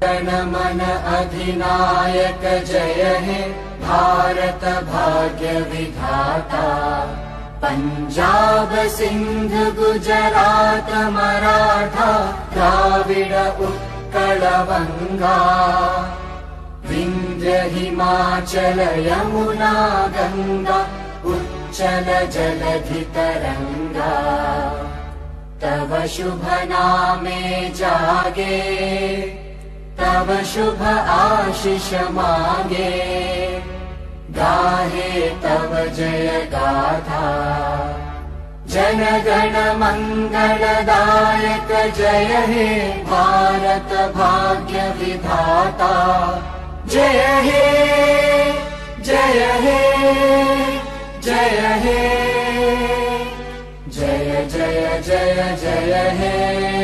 जनमन अधिनायक जय हे भारत भाग्य विधाता। पंजाब सिंध गुजरात मराठा द्राविड उत्कल वंगा। विंध्य हिमाचल यमुना गंगा उच्चल जलधि तरंगा। तव शुभ नामे जागे तव शुभ आशीष मांगे। गाहे तव जय गाथा जन गण मंगलदायक जय हे भारत भाग्य विधाता। जय हे जय हे जय हे जय जय जय जय हे।